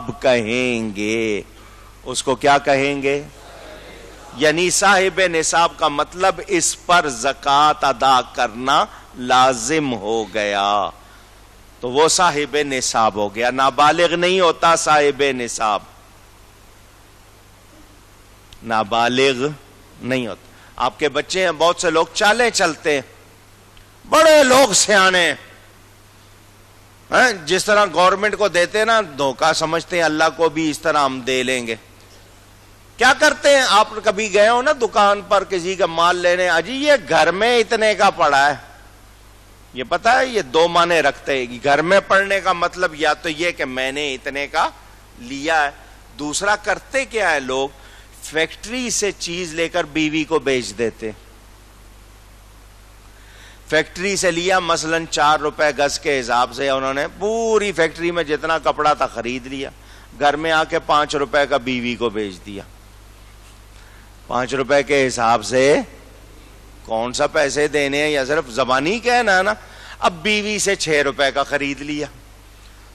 نصاب کہیں گے. اس کو کیا کہیں گے؟ یعنی صاحب نصاب کا مطلب اس پر زکوٰۃ ادا کرنا لازم ہو گیا تو وہ صاحب نصاب ہو گیا. نابالغ نہیں ہوتا صاحب نصاب، نابالغ نہیں ہوتا. آپ کے بچے ہیں، بہت سے لوگ چالیں چلتے ہیں، بڑے لوگ سیانے ہیں، جس طرح گورنمنٹ کو دیتے نا دھوکہ سمجھتے ہیں اللہ کو بھی اس طرح ہم دے لیں گے. کیا کرتے ہیں؟ آپ کبھی گئے ہو نا دکان پر کسی کا مال لینے، اجی یہ گھر میں اتنے کا پڑا ہے. یہ پتا ہے یہ دو معنی رکھتے ہیں. گھر میں پڑنے کا مطلب یا تو یہ کہ میں نے اتنے کا لیا ہے، دوسرا کرتے کیا ہے لوگ فیکٹری سے چیز لے کر بیوی کو بیچ دیتے. فیکٹری سے لیا مثلا 4 روپے گز کے حساب سے، انہوں نے پوری فیکٹری میں جتنا کپڑا تھا خرید لیا، گھر میں آ کے 5 روپے کا بیوی کو بیچ دیا. 5 روپے کے حساب سے کون سا پیسے دینے ہیں یا صرف زبانی کہنا ہے نا. اب بیوی سے 6 روپے کا خرید لیا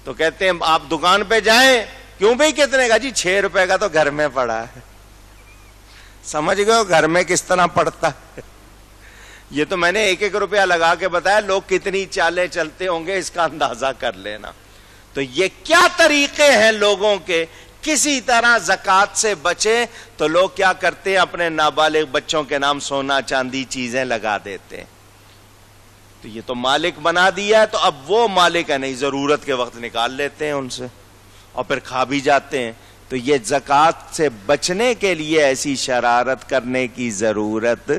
تو کہتے ہیں آپ دکان پہ جائیں، کیوں بھائی کتنے کا؟ جی 6 روپے کا تو گھر میں پڑا ہے. سمجھ گئے گھر میں کس طرح پڑتا ہے؟ یہ تو میں نے 1-1 روپیہ لگا کے بتایا، لوگ کتنی چالیں چلتے ہوں گے اس کا اندازہ کر لینا. تو یہ کیا طریقے ہیں لوگوں کے کسی طرح زکوٰۃ سے بچیں. تو لوگ کیا کرتے ہیں؟ اپنے نابالغ بچوں کے نام سونا چاندی چیزیں لگا دیتے ہیں. تو یہ تو مالک بنا دیا ہے، تو اب وہ مالک ہے نہیں، ضرورت کے وقت نکال لیتے ہیں ان سے اور پھر کھا بھی جاتے ہیں. تو یہ زکوٰۃ سے بچنے کے لیے ایسی شرارت کرنے کی ضرورت،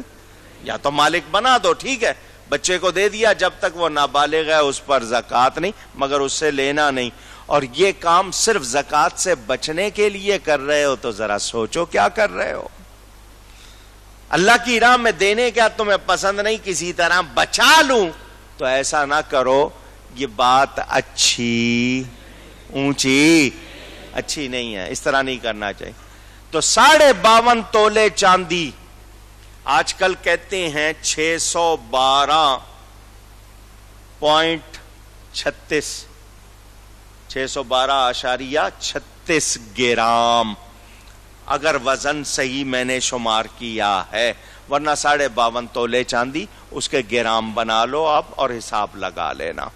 یا تو مالک بنا دو، ٹھیک ہے بچے کو دے دیا، جب تک وہ نابالغ ہے اس پر زکوٰۃ نہیں، مگر اس سے لینا نہیں. اور یہ کام صرف زکوٰۃ سے بچنے کے لیے کر رہے ہو تو ذرا سوچو کیا کر رہے ہو. اللہ کی راہ میں دینے کا تمہیں پسند نہیں، کسی طرح بچا لوں، تو ایسا نہ کرو. یہ بات اچھی اونچی اچھی نہیں ہے، اس طرح نہیں کرنا چاہیے. تو 52.5 تولے چاندی آج کل کہتے ہیں 612.36 612.36 گرام اگر وزن صحیح میں نے شمار کیا ہے، ورنہ 52.5 تولے چاندی اس کے گرام بنا لو آپ اور حساب لگا لینا.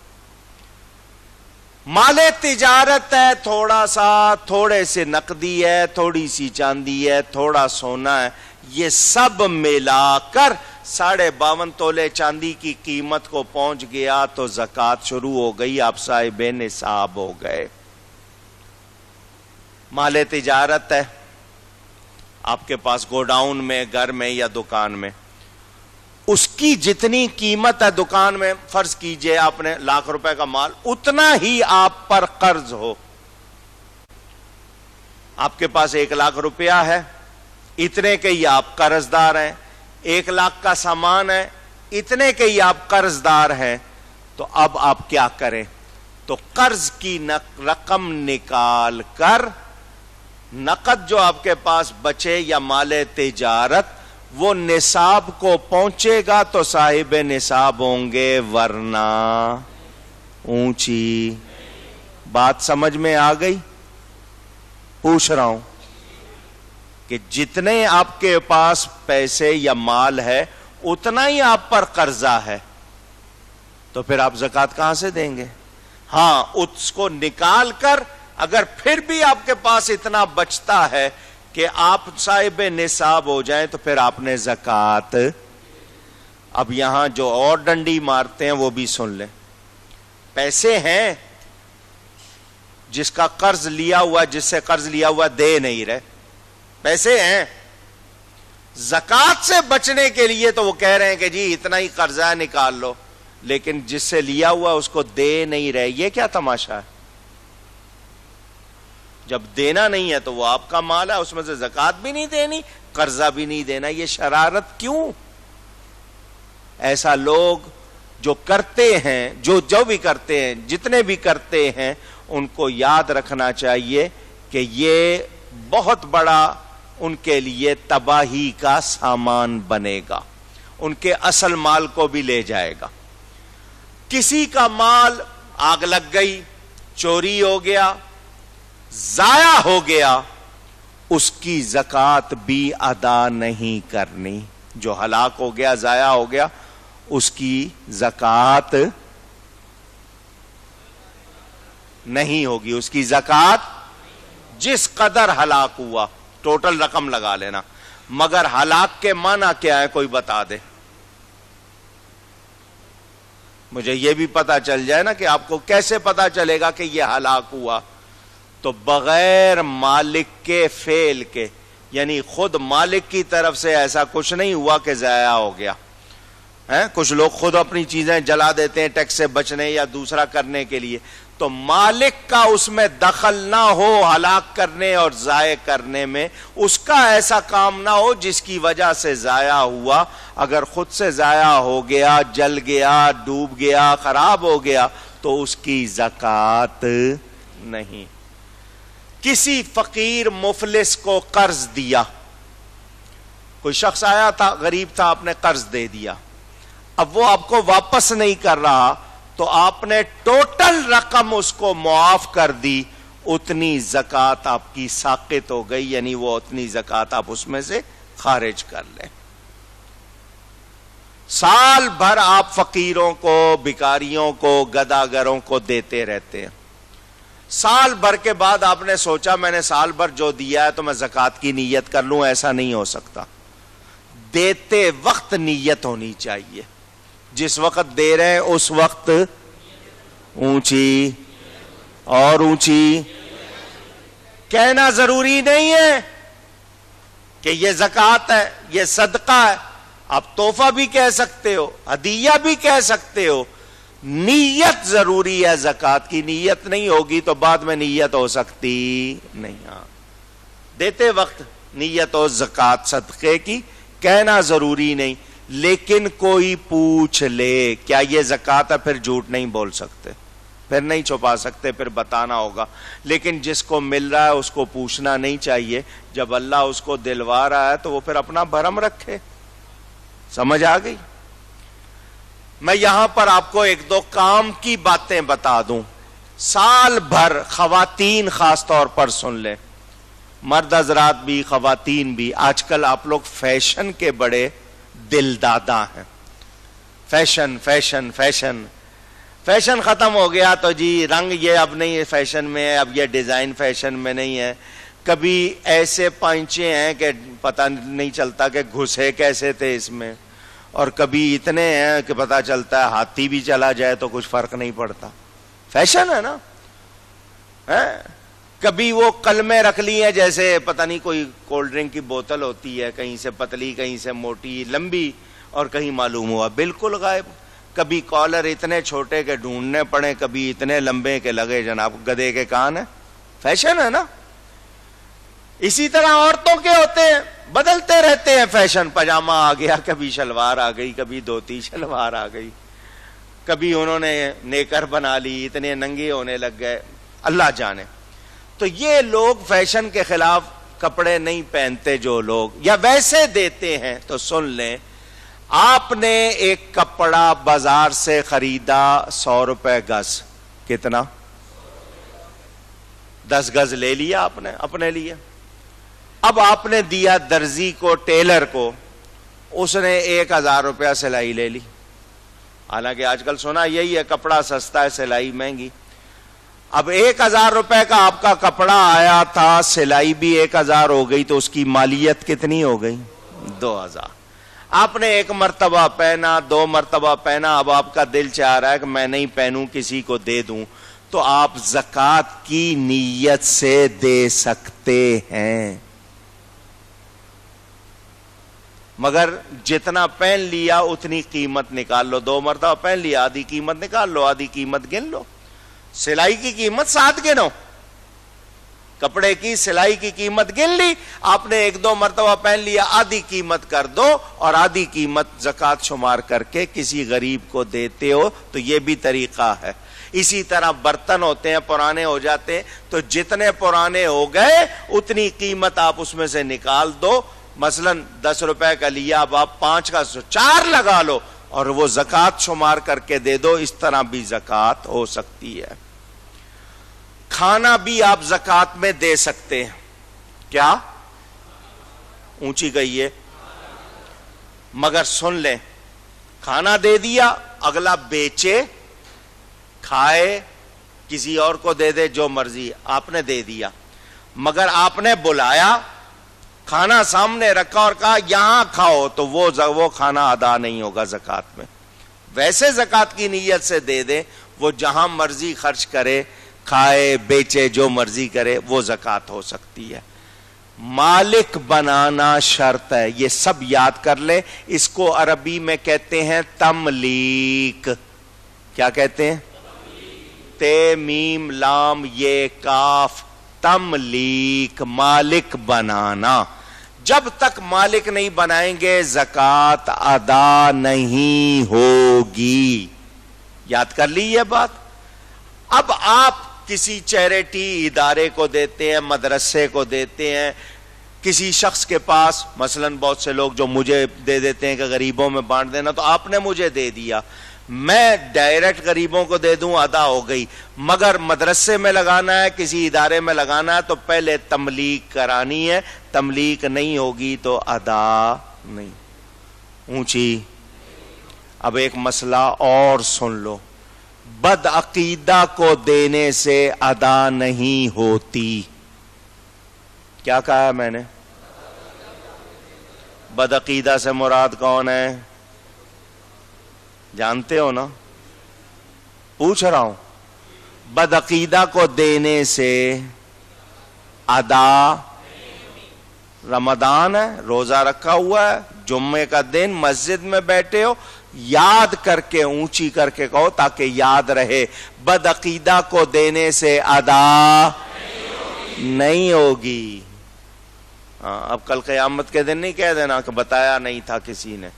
مال تجارت ہے تھوڑا سا، تھوڑے سے نقدی ہے، تھوڑی سی چاندی ہے، تھوڑا سونا ہے، یہ سب ملا کر 52.5 تولے چاندی کی قیمت کو پہنچ گیا تو زکوٰۃ شروع ہو گئی، آپ صاحب نصاب ہو گئے. مال تجارت ہے آپ کے پاس گوڈاؤن میں، گھر میں یا دکان میں، اس کی جتنی قیمت ہے دکان میں، فرض کیجئے آپ نے 1,00,000 روپے کا مال، اتنا ہی آپ پر قرض ہو. آپ کے پاس 1,00,000 روپیہ ہے، اتنے کے ہی آپ قرض دار ہیں. 1,00,000 کا سامان ہے، اتنے کے ہی آپ قرض دار ہیں. تو اب آپ کیا کریں؟ تو قرض کی رقم نکال کر نقد جو آپ کے پاس بچے یا مال تجارت وہ نصاب کو پہنچے گا تو صاحب نصاب ہوں گے، ورنہ اونچی. بات سمجھ میں آ گئی؟ پوچھ رہا ہوں کہ جتنے آپ کے پاس پیسے یا مال ہے اتنا ہی آپ پر قرضہ ہے، تو پھر آپ زکوٰۃ کہاں سے دیں گے؟ ہاں، اس کو نکال کر اگر پھر بھی آپ کے پاس اتنا بچتا ہے کہ آپ صاحب نصاب ہو جائیں تو پھر آپ نے زکوٰۃ. اب یہاں جو اور ڈنڈی مارتے ہیں وہ بھی سن لیں. پیسے ہیں، جس کا قرض لیا ہوا، جس سے قرض لیا ہوا دے نہیں رہے، پیسے ہیں، زکوٰۃ سے بچنے کے لیے تو وہ کہہ رہے ہیں کہ جی اتنا ہی قرضہ نکال لو، لیکن جس سے لیا ہوا اس کو دے نہیں رہے. یہ کیا تماشا ہے؟ جب دینا نہیں ہے تو وہ آپ کا مال ہے، اس میں سے زکوٰۃ بھی نہیں دینی، قرضہ بھی نہیں دینا. یہ شرارت کیوں؟ ایسا لوگ جو کرتے ہیں، جو بھی کرتے ہیں، جتنے بھی کرتے ہیں، ان کو یاد رکھنا چاہیے کہ یہ بہت بڑا ان کے لیے تباہی کا سامان بنے گا، ان کے اصل مال کو بھی لے جائے گا. کسی کا مال آگ لگ گئی، چوری ہو گیا، ضائع ہو گیا اس کی زکوٰۃ بھی ادا نہیں کرنی. جو ہلاک ہو گیا، ضائع ہو گیا، اس کی زکوٰۃ نہیں ہوگی. اس کی زکوٰۃ جس قدر ہلاک ہوا ٹوٹل رقم لگا لینا، مگر ہلاک کے معنی کیا ہے کوئی بتا دے. مجھے یہ بھی پتا چل جائے نا کہ آپ کو کیسے پتا چلے گا کہ یہ ہلاک ہوا. تو بغیر مالک کے فعل کے، یعنی خود مالک کی طرف سے ایسا کچھ نہیں ہوا کہ ضائع ہو گیا. کچھ لوگ خود اپنی چیزیں جلا دیتے ہیں ٹیکس سے بچنے یا دوسرا کرنے کے لیے. تو مالک کا اس میں دخل نہ ہو ہلاک کرنے اور ضائع کرنے میں، اس کا ایسا کام نہ ہو جس کی وجہ سے ضائع ہوا. اگر خود سے ضائع ہو گیا، جل گیا، ڈوب گیا، خراب ہو گیا تو اس کی زکوٰۃ نہیں. کسی فقیر مفلس کو قرض دیا، کوئی شخص آیا تھا غریب تھا، آپ نے قرض دے دیا، اب وہ آپ کو واپس نہیں کر رہا تو آپ نے ٹوٹل رقم اس کو معاف کر دی، اتنی زکوٰۃ آپ کی ساقط ہو گئی، یعنی وہ اتنی زکوٰۃ آپ اس میں سے خارج کر لیں. سال بھر آپ فقیروں کو، بھکاریوں کو، گداگروں کو دیتے رہتے ہیں. سال بھر کے بعد آپ نے سوچا میں نے سال بھر جو دیا ہے تو میں زکوٰۃ کی نیت کر لوں. ایسا نہیں ہو سکتا. دیتے وقت نیت ہونی چاہیے. جس وقت دے رہے ہیں اس وقت اونچی اور اونچی. کہنا ضروری نہیں ہے کہ یہ زکوٰۃ ہے، یہ صدقہ ہے. آپ تحفہ بھی کہہ سکتے ہو، ہدیہ بھی کہہ سکتے ہو. نیت ضروری ہے. زکوٰۃ کی نیت نہیں ہوگی تو بعد میں نیت ہو سکتی نہیں. ہاں دیتے وقت نیت ہو زکوٰۃ صدقے کی، کہنا ضروری نہیں. لیکن کوئی پوچھ لے کیا یہ زکوٰۃ ہے، پھر جھوٹ نہیں بول سکتے، پھر نہیں چھپا سکتے، پھر بتانا ہوگا. لیکن جس کو مل رہا ہے اس کو پوچھنا نہیں چاہیے. جب اللہ اس کو دلوا رہا ہے تو وہ پھر اپنا بھرم رکھے. سمجھ آ گئی؟ میں یہاں پر آپ کو ایک دو کام کی باتیں بتا دوں. سال بھر خواتین خاص طور پر سن لیں، مرد حضرات بھی خواتین بھی، آج کل آپ لوگ فیشن کے بڑے دل دادا ہیں. فیشن فیشن فیشن فیشن ختم ہو گیا تو جی رنگ یہ اب نہیں فیشن میں ہے، اب یہ ڈیزائن فیشن میں نہیں ہے. کبھی ایسے پانچے ہیں کہ پتہ نہیں چلتا کہ گھسے کیسے تھے اس میں، اور کبھی اتنے ہیں کہ پتہ چلتا ہے ہاتھی بھی چلا جائے تو کچھ فرق نہیں پڑتا. فیشن ہے نا. کبھی وہ قلمیں رکھ لی ہیں جیسے پتہ نہیں کوئی کولڈ ڈرنک کی بوتل ہوتی ہے، کہیں سے پتلی کہیں سے موٹی لمبی، اور کہیں معلوم ہوا بالکل غائب. کبھی کالر اتنے چھوٹے کہ ڈھونڈنے پڑے، کبھی اتنے لمبے کہ لگے جناب گدے کے کان ہیں. فیشن ہے نا. اسی طرح عورتوں کے ہوتے ہیں، بدلتے رہتے ہیں فیشن. پاجامہ آ گیا، کبھی شلوار آ گئی، کبھی دھوتی شلوار آ گئی، کبھی انہوں نے نیکر بنا لی، اتنے ننگے ہونے لگ گئے، اللہ جانے. تو یہ لوگ فیشن کے خلاف کپڑے نہیں پہنتے جو لوگ، یا ویسے دیتے ہیں. تو سن لیں، آپ نے ایک کپڑا بازار سے خریدا 100 روپے گز. کتنا؟ 10 گز لے لیا آپ نے اپنے لیے. اب آپ نے دیا درزی کو، ٹیلر کو، اس نے 1000 روپیہ سلائی لے لی. حالانکہ آج کل سنا یہی ہے، کپڑا سستا ہے سلائی مہنگی. اب 1000 روپے کا آپ کا کپڑا آیا تھا، سلائی بھی 1000 ہو گئی، تو اس کی مالیت کتنی ہو گئی؟ 2000. آپ نے ایک مرتبہ پہنا، 2 مرتبہ پہنا، اب آپ کا دل چاہ رہا ہے کہ میں نہیں پہنوں، کسی کو دے دوں. تو آپ زکوٰۃ کی نیت سے دے سکتے ہیں، مگر جتنا پہن لیا اتنی قیمت نکال لو. 2 مرتبہ پہن لیا، آدھی قیمت نکال لو، آدھی قیمت گن لو. سلائی کی قیمت 7 گنو، کپڑے کی سلائی کی قیمت گن لی. آپ نے 1-2 مرتبہ پہن لیا، آدھی قیمت کر دو، اور آدھی قیمت زکوٰۃ شمار کر کے کسی غریب کو دیتے ہو. تو یہ بھی طریقہ ہے. اسی طرح برتن ہوتے ہیں، پرانے ہو جاتے ہیں، تو جتنے پرانے ہو گئے اتنی قیمت آپ اس میں سے نکال دو. مثلا 10 روپے کا لیا، اب آپ 5 کا 4 لگا لو اور وہ زکوٰۃ شمار کر کے دے دو. اس طرح بھی زکوٰۃ ہو سکتی ہے. کھانا بھی آپ زکات میں دے سکتے ہیں. کیا؟ اونچی کہیے. مگر سن لیں، کھانا دے دیا، اگلا بیچے، کھائے، کسی اور کو دے دے، جو مرضی، آپ نے دے دیا. مگر آپ نے بلایا، کھانا سامنے رکھا اور کہا یہاں کھاؤ، تو وہ کھانا ادا نہیں ہوگا زکات میں. ویسے زکات کی نیت سے دے دے، وہ جہاں مرضی خرچ کرے، کھائے، بیچے، جو مرضی کرے، وہ زکات ہو سکتی ہے. مالک بنانا شرط ہے. یہ سب یاد کر لے. اس کو عربی میں کہتے ہیں تملیک. کیا کہتے ہیں؟ تے میم لام یہ کاف، تملیک، مالک بنانا. جب تک مالک نہیں بنائیں گے زکات ادا نہیں ہوگی. یاد کر لی یہ بات. اب آپ کسی چیریٹی ادارے کو دیتے ہیں، مدرسے کو دیتے ہیں، کسی شخص کے پاس، مثلا بہت سے لوگ جو مجھے دے دیتے ہیں کہ غریبوں میں بانٹ دینا، تو آپ نے مجھے دے دیا، میں ڈائریکٹ غریبوں کو دے دوں، ادا ہو گئی. مگر مدرسے میں لگانا ہے، کسی ادارے میں لگانا ہے، تو پہلے تملیک کرانی ہے. تملیک نہیں ہوگی تو ادا نہیں. اونچی. اب ایک مسئلہ اور سن لو. بد عقیدہ کو دینے سے ادا نہیں ہوتی. کیا کہا ہے میں نے؟ بد عقیدہ سے مراد کون ہے؟ جانتے ہو نا؟ پوچھ رہا ہوں. بد عقیدہ کو دینے سے ادا. رمضان ہے، روزہ رکھا ہوا ہے، جمعے کا دن مسجد میں بیٹھے ہو، یاد کر کے اونچی کر کے کہو تاکہ یاد رہے، بد عقیدہ کو دینے سے ادا نہیں ہوگی. اب کل قیامت کے دن نہیں کہہ دینا کہ بتایا نہیں تھا کسی نے.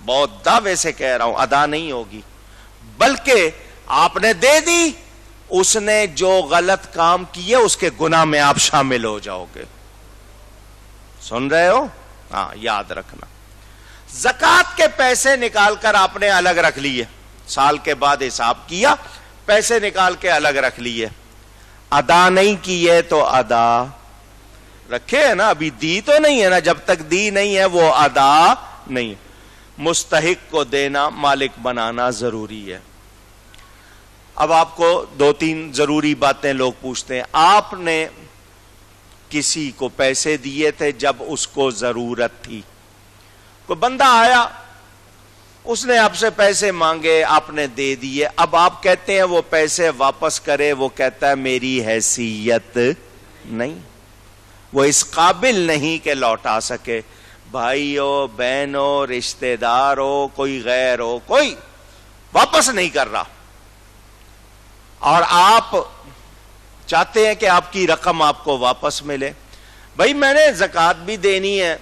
بہت دعوے سے کہہ رہا ہوں، ادا نہیں ہوگی. بلکہ آپ نے دے دی، اس نے جو غلط کام کیے اس کے گناہ میں آپ شامل ہو جاؤ گے. سن رہے ہو؟ ہاں، یاد رکھنا. زکات کے پیسے نکال کر آپ نے الگ رکھ لیے، سال کے بعد حساب کیا، پیسے نکال کے الگ رکھ لیے، ادا نہیں کیے تو ادا رکھے ہے نا. ابھی دی تو نہیں ہے نا، جب تک دی نہیں ہے وہ ادا نہیں. مستحق کو دینا، مالک بنانا ضروری ہے. اب آپ کو دو تین ضروری باتیں لوگ پوچھتے ہیں. آپ نے کسی کو پیسے دیے تھے جب اس کو ضرورت تھی، کوئی بندہ آیا، اس نے آپ سے پیسے مانگے، آپ نے دے دیے. اب آپ کہتے ہیں وہ پیسے واپس کرے، وہ کہتا ہے میری حیثیت نہیں، وہ اس قابل نہیں کہ لوٹا سکے. بھائی ہو، بہن ہو، رشتہ دار ہو، کوئی غیر ہو، کوئی واپس نہیں کر رہا، اور آپ چاہتے ہیں کہ آپ کی رقم آپ کو واپس ملے. بھائی میں نے زکات بھی دینی ہے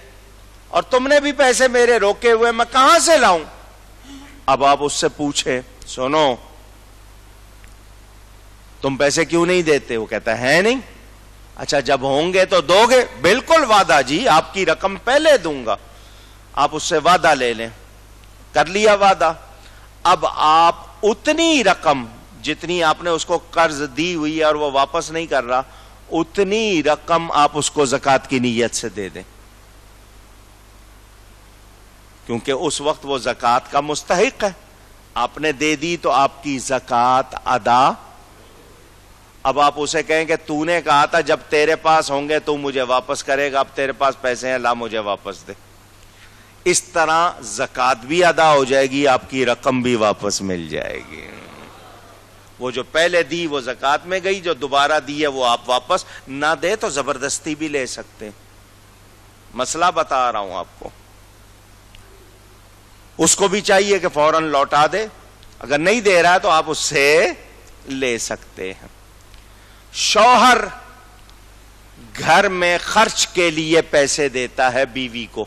اور تم نے بھی پیسے میرے روکے ہوئے، میں کہاں سے لاؤں؟ اب آپ اس سے پوچھے، سنو تم پیسے کیوں نہیں دیتے؟ وہ کہتا ہے نہیں. اچھا جب ہوں گے تو دو گے؟ بالکل وعدہ جی، آپ کی رقم پہلے دوں گا. آپ اس سے وعدہ لے لیں. کر لیا وعدہ. اب آپ اتنی رقم جتنی آپ نے اس کو قرض دی ہوئی ہے اور وہ واپس نہیں کر رہا، اتنی رقم آپ اس کو زکات کی نیت سے دے دیں، کیونکہ اس وقت وہ زکات کا مستحق ہے. آپ نے دے دی تو آپ کی زکات ادا. اب آپ اسے کہیں کہ تو نے کہا تھا جب تیرے پاس ہوں گے تو مجھے واپس کرے گا، اب تیرے پاس پیسے ہیں، لا مجھے واپس دے. اس طرح زکات بھی ادا ہو جائے گی، آپ کی رقم بھی واپس مل جائے گی. وہ جو پہلے دی وہ زکات میں گئی، جو دوبارہ دی ہے وہ آپ واپس نہ دے تو زبردستی بھی لے سکتے. مسئلہ بتا رہا ہوں آپ کو. اس کو بھی چاہیے کہ فوراً لوٹا دے، اگر نہیں دے رہا ہے تو آپ اس سے لے سکتے ہیں. شوہر گھر میں خرچ کے لیے پیسے دیتا ہے بیوی کو،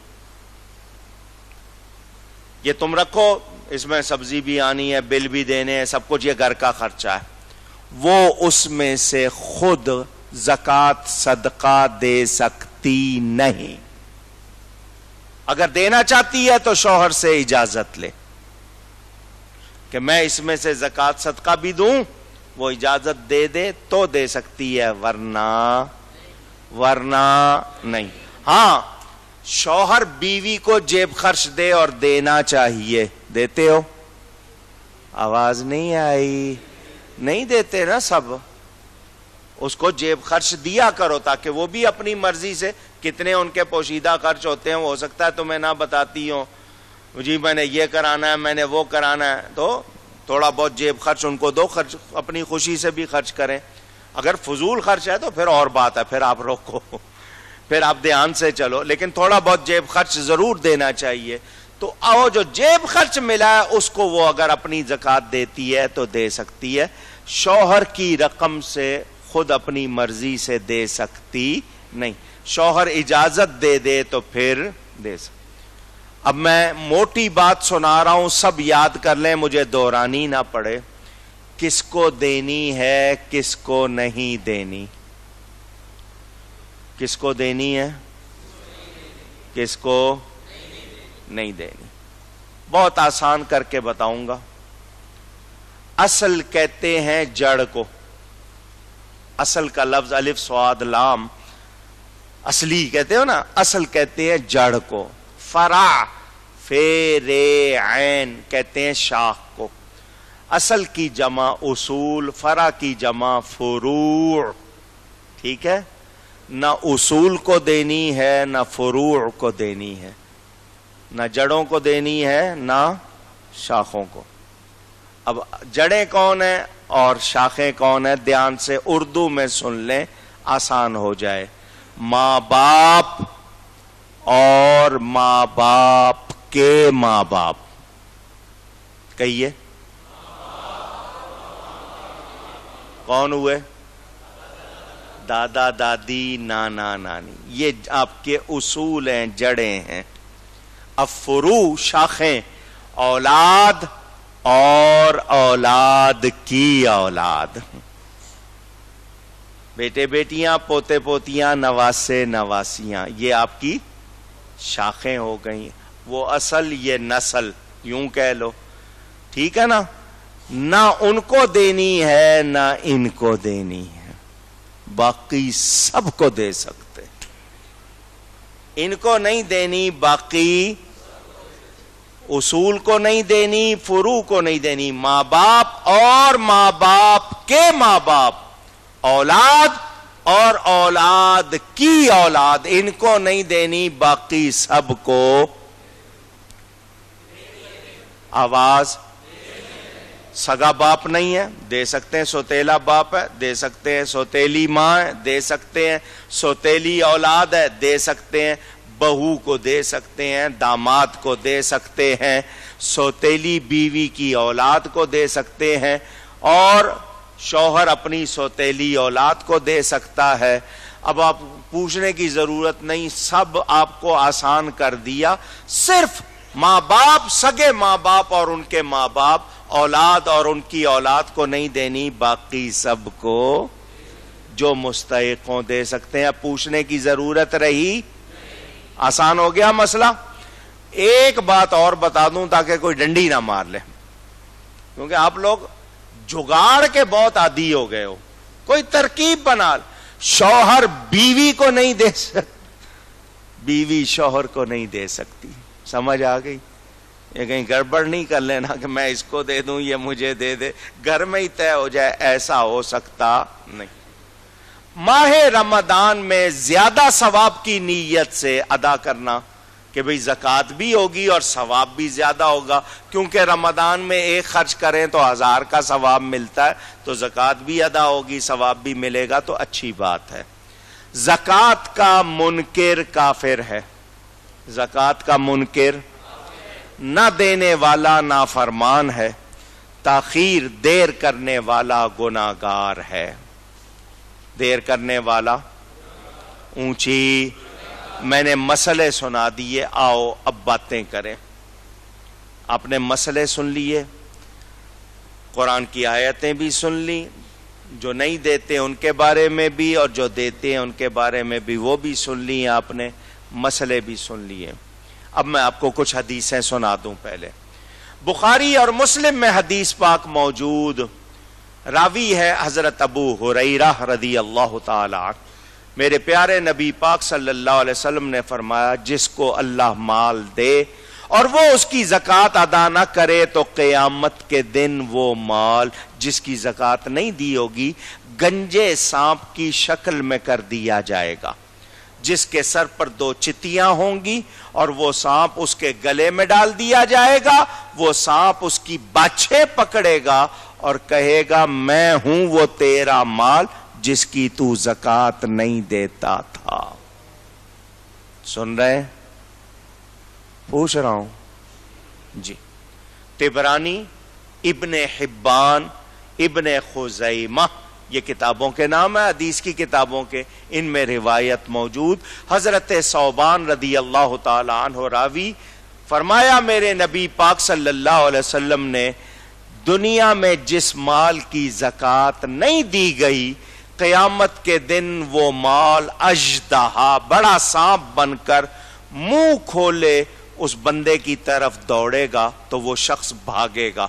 یہ تم رکھو، اس میں سبزی بھی آنی ہے، بل بھی دینے ہیں، سب کچھ، یہ گھر کا خرچہ ہے. وہ اس میں سے خود زکات صدقہ دے سکتی نہیں. اگر دینا چاہتی ہے تو شوہر سے اجازت لے کہ میں اس میں سے زکات صدقہ بھی دوں، وہ اجازت دے دے تو دے سکتی ہے، ورنہ نہیں۔ ہاں شوہر بیوی کو جیب خرچ دے اور دینا چاہیے، دیتے ہو؟ آواز نہیں آئی؟ نہیں دیتے نا سب، اس کو جیب خرچ دیا کرو تاکہ وہ بھی اپنی مرضی سے، کتنے ان کے پوشیدہ خرچ ہوتے ہیں، وہ ہو سکتا ہے تمہیں نہ بتاتی ہوں، جی میں نے یہ کرانا ہے، میں نے وہ کرانا ہے، تو تھوڑا بہت جیب خرچ ان کو دو، خرچ اپنی خوشی سے بھی خرچ کریں۔ اگر فضول خرچ ہے تو پھر اور بات ہے، پھر آپ روکو، پھر آپ دھیان سے چلو، لیکن تھوڑا بہت جیب خرچ ضرور دینا چاہیے۔ تو آؤ جو جیب خرچ ملا ہے اس کو وہ اگر اپنی زکوٰۃ دیتی ہے تو دے سکتی ہے، شوہر کی رقم سے خود اپنی مرضی سے دے سکتی نہیں، شوہر اجازت دے دے تو پھر دے سکتی۔ اب میں موٹی بات سنا رہا ہوں، سب یاد کر لیں، مجھے دہرانی نہ پڑے، کس کو دینی ہے کس کو نہیں دینی، کس کو دینی ہے کس کو نہیں دینی، بہت آسان کر کے بتاؤں گا۔ اصل کہتے ہیں جڑ کو، اصل کا لفظ الف صاد لام، اصلی کہتے ہو نا، اصل کہتے ہیں جڑ کو، فرع فے رے عین کہتے ہیں شاخ کو، اصل کی جمع اصول، فرع کی جمع فروع، ٹھیک ہے؟ نہ اصول کو دینی ہے نہ فروع کو دینی ہے، نہ جڑوں کو دینی ہے نہ شاخوں کو۔ اب جڑیں کون ہیں اور شاخیں کون ہیں، دھیان سے اردو میں سن لیں، آسان ہو جائے۔ ماں باپ اور ماں باپ کے ماں باپ، کہیے کون ہوئے؟ دادا دادی نانا نانی، یہ آپ کے اصول ہیں، جڑیں ہیں۔ اب فروع شاخیں، اولاد اور اولاد کی اولاد، بیٹے بیٹیاں، پوتے پوتیاں، نواسے نواسیاں، یہ آپ کی شاخیں ہو گئیں۔ وہ اصل، یہ نسل، یوں کہہ لو، ٹھیک ہے نا؟ نہ ان کو دینی ہے نہ ان کو دینی ہے، باقی سب کو دے سکتے، ان کو نہیں دینی، باقی اصول کو نہیں دینی، فروع کو نہیں دینی، ماں باپ اور ماں باپ کے ماں باپ، اولاد اور اولاد کی اولاد، ان کو نہیں دینی، باقی سب کو۔ آواز، سگا باپ نہیں ہے، دے سکتے ہیں، سوتیلا باپ ہے، دے سکتے ہیں، سوتیلی ماں ہے، دے سکتے ہیں، سوتیلی اولاد ہے، دے سکتے ہیں، بہو کو دے سکتے ہیں، داماد کو دے سکتے ہیں، سوتیلی بیوی کی اولاد کو دے سکتے ہیں، اور شوہر اپنی سوتیلی اولاد کو دے سکتا ہے۔ اب آپ پوچھنے کی ضرورت نہیں، سب آپ کو آسان کر دیا، صرف ماں باپ، سگے ماں باپ اور ان کے ماں باپ، اولاد اور ان کی اولاد کو نہیں دینی، باقی سب کو جو مستحق ہوں دے سکتے ہیں۔ پوچھنے کی ضرورت رہی؟ آسان ہو گیا مسئلہ۔ ایک بات اور بتا دوں تاکہ کوئی ڈنڈی نہ مار لے، کیونکہ آپ لوگ جگاڑ کے بہت عادی ہو گئے ہو، کوئی ترکیب بنا، شوہر بیوی کو نہیں دے سکتا، بیوی شوہر کو نہیں دے سکتی، سمجھ آ گئی؟ یہ کہیں گڑبڑ نہیں کر لینا کہ میں اس کو دے دوں یہ مجھے دے دے، گھر میں ہی طے ہو جائے، ایسا ہو سکتا نہیں۔ ماہ رمضان میں زیادہ ثواب کی نیت سے ادا کرنا کہ بھئی زکوٰۃ بھی ہوگی اور ثواب بھی زیادہ ہوگا، کیونکہ رمضان میں ایک خرچ کریں تو 1000 کا ثواب ملتا ہے، تو زکوٰۃ بھی ادا ہوگی، ثواب بھی ملے گا، تو اچھی بات ہے۔ زکوٰۃ کا منکر کافر ہے، زکوٰۃ کا منکر نہ دینے والا نافرمان ہے، تاخیر دیر کرنے والا گناہگار ہے، دیر کرنے والا اونچی۔ میں نے مسئلے سنا دیے، آؤ اب باتیں کریں۔ آپ نے مسئلے سن لیے، قرآن کی آیتیں بھی سن لی، جو نہیں دیتے ان کے بارے میں بھی اور جو دیتے ہیں ان کے بارے میں بھی، وہ بھی سن لی آپ نے، مسئلے بھی سن لیے۔ اب میں آپ کو کچھ حدیثیں سنا دوں۔ پہلے بخاری اور مسلم میں حدیث پاک موجود، راوی ہے حضرت ابو ہریرہ رضی اللہ تعالی عنہ، میرے پیارے نبی پاک صلی اللہ علیہ وسلم نے فرمایا جس کو اللہ مال دے اور وہ اس کی زکوٰۃ ادا نہ کرے تو قیامت کے دن وہ مال جس کی زکوٰۃ نہیں دی ہوگی گنجے سانپ کی شکل میں کر دیا جائے گا، جس کے سر پر 2 چتیاں ہوں گی اور وہ سانپ اس کے گلے میں ڈال دیا جائے گا، وہ سانپ اس کی باچھیں پکڑے گا اور کہے گا میں ہوں وہ تیرا مال جس کی تو زکوٰۃ نہیں دیتا تھا۔ سن رہے؟ پوچھ رہا ہوں جی۔ طبرانی، ابن حبان، ابن خزیمہ، یہ کتابوں کے نام ہے حدیث کی کتابوں کے، ان میں روایت موجود۔ حضرت ثوبان رضی اللہ تعالی عنہ راوی، فرمایا میرے نبی پاک صلی اللہ علیہ وسلم نے دنیا میں جس مال کی زکوٰۃ نہیں دی گئی قیامت کے دن وہ مال اژدہا بڑا سانپ بن کر منہ کھولے اس بندے کی طرف دوڑے گا تو وہ شخص بھاگے گا،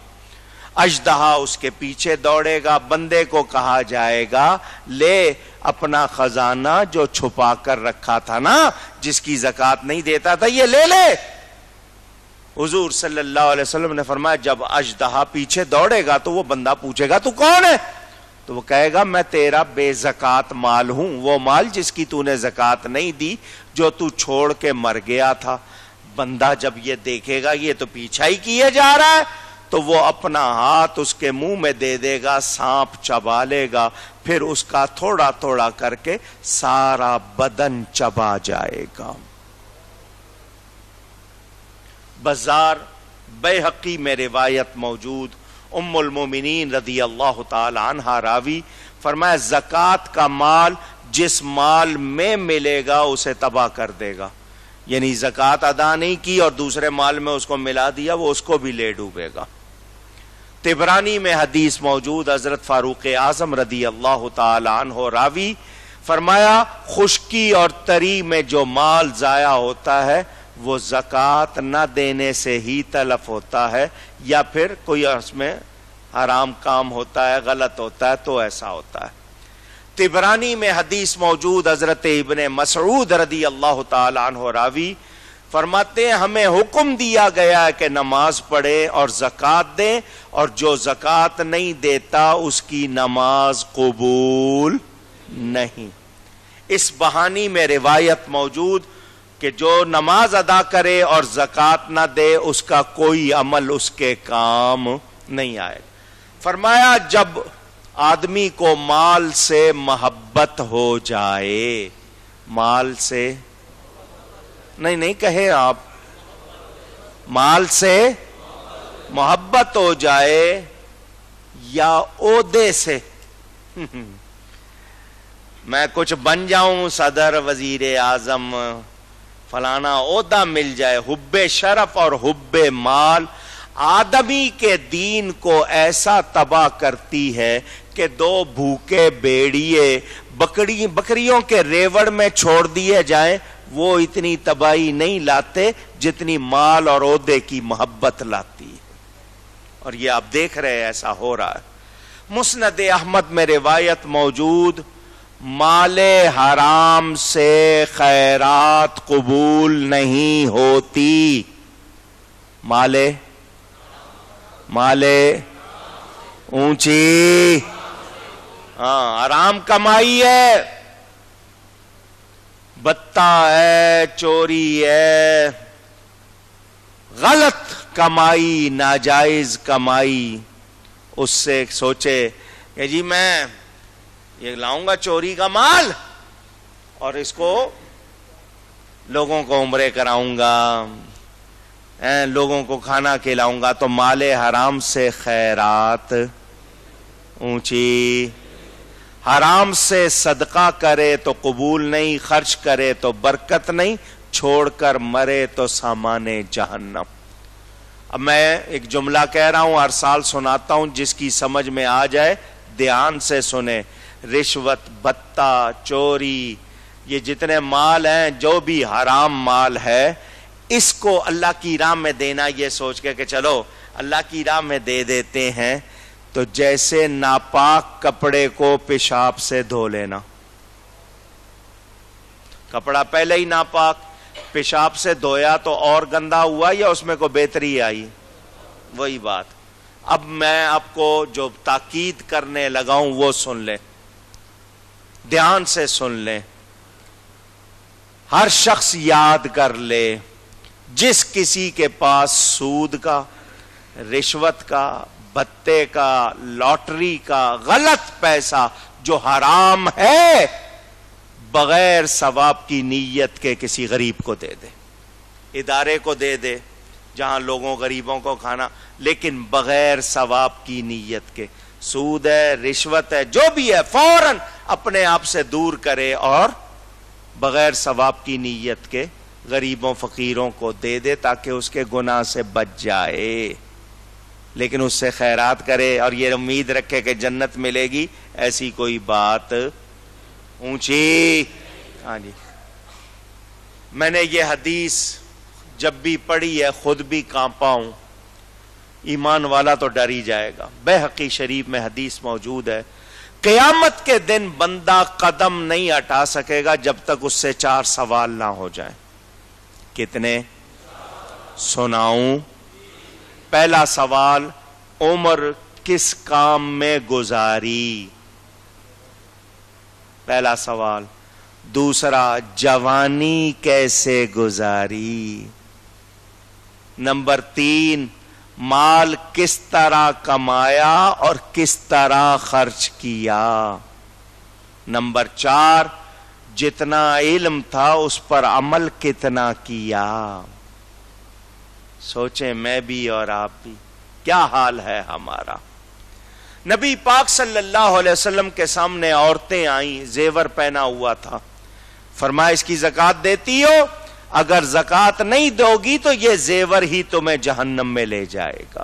اژدہا اس کے پیچھے دوڑے گا، بندے کو کہا جائے گا لے اپنا خزانہ جو چھپا کر رکھا تھا نا، جس کی زکوٰۃ نہیں دیتا تھا، یہ لے لے۔ حضور صلی اللہ علیہ وسلم نے فرمایا جب اژدہا پیچھے دوڑے گا تو وہ بندہ پوچھے گا تو کون ہے؟ تو وہ کہے گا میں تیرا بے زکوٰۃ مال ہوں، وہ مال جس کی تو نے زکوٰۃ نہیں دی، جو تو چھوڑ کے مر گیا تھا۔ بندہ جب یہ دیکھے گا یہ تو پیچھا ہی کیے جا رہا ہے تو وہ اپنا ہاتھ اس کے منہ میں دے دے گا، سانپ چبا لے گا، پھر اس کا تھوڑا تھوڑا کر کے سارا بدن چبا جائے گا۔ بازار بیہقی میں روایت موجود، ام المومنین رضی اللہ تعالی عنہا راوی، فرمایا زکوٰۃ کا مال جس مال میں ملے گا اسے تباہ کر دے گا، یعنی زکوٰۃ ادا نہیں کی اور دوسرے مال میں اس کو ملا دیا وہ اس کو بھی لے ڈوبے گا۔ طبرانی میں حدیث موجود، حضرت فاروق اعظم رضی اللہ تعالی عنہ راوی، فرمایا خشکی اور تری میں جو مال ضائع ہوتا ہے وہ زکوٰۃ نہ دینے سے ہی تلف ہوتا ہے، یا پھر کوئی اس میں حرام کام ہوتا ہے، غلط ہوتا ہے تو ایسا ہوتا ہے۔ طبرانی میں حدیث موجود، حضرت ابن مسعود رضی اللہ تعالی عنہ راوی فرماتے ہیں ہمیں حکم دیا گیا ہے کہ نماز پڑھے اور زکوٰۃ دیں، اور جو زکوٰۃ نہیں دیتا اس کی نماز قبول نہیں۔ اس بہانی میں روایت موجود کہ جو نماز ادا کرے اور زکوٰۃ نہ دے اس کا کوئی عمل اس کے کام نہیں آئے۔ فرمایا جب آدمی کو مال سے محبت ہو جائے، مال سے نہیں کہے آپ، مال سے محبت ہو جائے یا عہدے سے، میں کچھ بن جاؤں صدر، وزیر اعظم، فلانا عہدہ مل جائے، حب شرف اور حب مال آدمی کے دین کو ایسا تباہ کرتی ہے کہ 2 بھوکے بھیڑیے بکریوں کے ریوڑ میں چھوڑ دیے جائیں وہ اتنی تباہی نہیں لاتے جتنی مال اور عہدے کی محبت لاتی ہے، اور یہ آپ دیکھ رہے ہیں ایسا ہو رہا ہے۔ مسند احمد میں روایت موجود، مال حرام سے خیرات قبول نہیں ہوتی، مال اونچی، ہاں حرام کمائی ہے، بتا ہے، چوری ہے، غلط کمائی، ناجائز کمائی، اس سے سوچے کہ جی میں یہ لاؤں گا چوری کا مال اور اس کو لوگوں کو عمرے کراؤں گا، لوگوں کو کھانا کھلاؤں گا، تو مال حرام سے خیرات اونچی، حرام سے صدقہ کرے تو قبول نہیں، خرچ کرے تو برکت نہیں، چھوڑ کر مرے تو سامان جہنم۔ اب میں ایک جملہ کہہ رہا ہوں، ہر سال سناتا ہوں، جس کی سمجھ میں آ جائے دھیان سے سنیں۔ رشوت، بھتہ، چوری، یہ جتنے مال ہیں، جو بھی حرام مال ہے، اس کو اللہ کی راہ میں دینا، یہ سوچ کے کہ چلو اللہ کی راہ میں دے دیتے ہیں، تو جیسے ناپاک کپڑے کو پیشاب سے دھو لینا. کپڑا پہلے ہی ناپاک، پیشاب سے دھویا تو اور گندا ہوا یا اس میں کوئی بہتری آئی؟ وہی بات. اب میں آپ کو جو تاکید کرنے لگا ہوں وہ سن لیں، دھیان سے سن لیں. ہر شخص یاد کر لے، جس کسی کے پاس سود کا، رشوت کا، بھتے کا، لاٹری کا غلط پیسہ جو حرام ہے، بغیر ثواب کی نیت کے کسی غریب کو دے دے، ادارے کو دے دے جہاں لوگوں غریبوں کو کھانا، لیکن بغیر ثواب کی نیت کے. سود ہے، رشوت ہے، جو بھی ہے، فوراً اپنے آپ سے دور کرے اور بغیر ثواب کی نیت کے غریبوں فقیروں کو دے دے تاکہ اس کے گناہ سے بچ جائے. لیکن اس سے خیرات کرے اور یہ امید رکھے کہ جنت ملے گی، ایسی کوئی بات اونچی. ہاں جی، میں نے یہ حدیث جب بھی پڑھی ہے خود بھی کانپا ہوں. ایمان والا تو ڈر ہی جائے گا. بحقی شریف میں حدیث موجود ہے، قیامت کے دن بندہ قدم نہیں ہٹا سکے گا جب تک اس سے 4 سوال نہ ہو جائیں. کتنے سناؤں؟ پہلا سوال، عمر کس کام میں گزاری؟ پہلا سوال. دوسرا، جوانی کیسے گزاری؟ نمبر 3، مال کس طرح کمایا اور کس طرح خرچ کیا؟ نمبر 4، جتنا علم تھا اس پر عمل کتنا کیا؟ سوچیں میں بھی اور آپ بھی، کیا حال ہے ہمارا. نبی پاک صلی اللہ علیہ وسلم کے سامنے عورتیں آئیں، زیور پہنا ہوا تھا. فرمایا اس کی زکوٰۃ دیتی ہو؟ اگر زکوٰۃ نہیں دو گی تو یہ زیور ہی تمہیں جہنم میں لے جائے گا.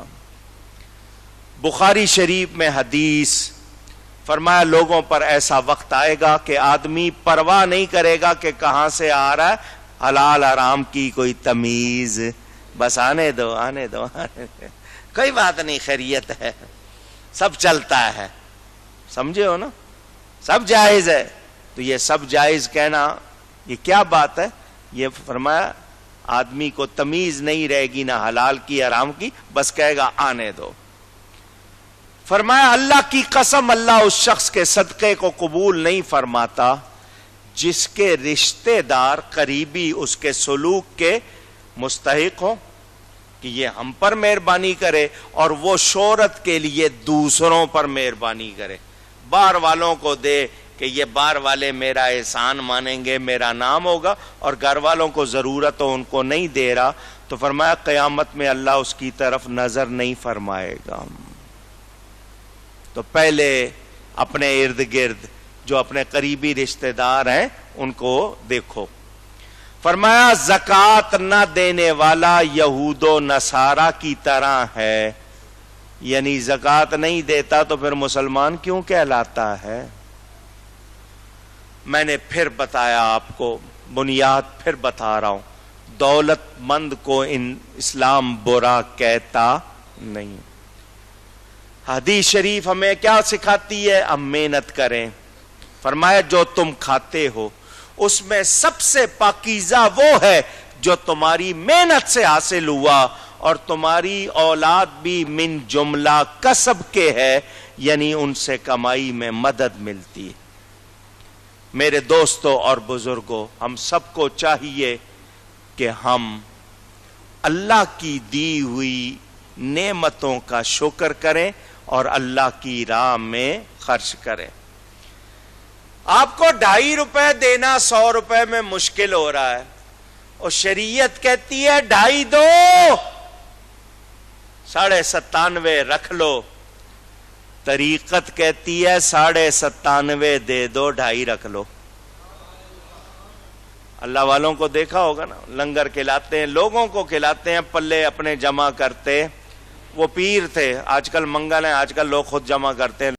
بخاری شریف میں حدیث، فرمایا لوگوں پر ایسا وقت آئے گا کہ آدمی پرواہ نہیں کرے گا کہ کہاں سے آ رہا ہے، حلال حرام کی کوئی تمیز، بس آنے دو آنے دو، کوئی بات نہیں، خیریت ہے، سب چلتا ہے. سمجھے ہو نا؟ سب جائز ہے. تو یہ سب جائز کہنا یہ کیا بات ہے؟ یہ فرمایا آدمی کو تمیز نہیں رہے گی نہ حلال کی حرام کی، بس کہے گا آنے دو. فرمایا اللہ کی قسم، اللہ اس شخص کے صدقے کو قبول نہیں فرماتا جس کے رشتہ دار قریبی اس کے سلوک کے مستحق ہو، کہ یہ ہم پر مہربانی کرے اور وہ شہرت کے لیے دوسروں پر مہربانی کرے، بار والوں کو دے کہ یہ بار والے میرا احسان مانیں گے، میرا نام ہوگا، اور گھر والوں کو ضرورت ہو ان کو نہیں دے رہا، تو فرمایا قیامت میں اللہ اس کی طرف نظر نہیں فرمائے گا. تو پہلے اپنے ارد گرد جو اپنے قریبی رشتہ دار ہیں ان کو دیکھو. فرمایا زکوٰۃ نہ دینے والا یہود و نصارہ کی طرح ہے، یعنی زکوٰۃ نہیں دیتا تو پھر مسلمان کیوں کہلاتا ہے؟ میں نے پھر بتایا آپ کو، بنیاد پھر بتا رہا ہوں، دولت مند کو اسلام برا کہتا نہیں. حدیث شریف ہمیں کیا سکھاتی ہے؟ ہم محنت کریں. فرمایا جو تم کھاتے ہو اس میں سب سے پاکیزہ وہ ہے جو تمہاری محنت سے حاصل ہوا، اور تمہاری اولاد بھی من جملہ کسب کے ہے، یعنی ان سے کمائی میں مدد ملتی ہے. میرے دوستوں اور بزرگوں، ہم سب کو چاہیے کہ ہم اللہ کی دی ہوئی نعمتوں کا شکر کریں اور اللہ کی راہ میں خرچ کریں. آپ کو 2.5 روپے دینا 100 روپے میں مشکل ہو رہا ہے، اور شریعت کہتی ہے 2.5 دو، 97.5 رکھ لو. طریقت کہتی ہے 97.5 دے دو، 2.5 رکھ لو. اللہ والوں کو دیکھا ہوگا نا، لنگر کھلاتے ہیں، لوگوں کو کھلاتے ہیں، پلے اپنے جمع کرتے. وہ پیر تھے، آج کل منگل ہیں، آج کل لوگ خود جمع کرتے ہیں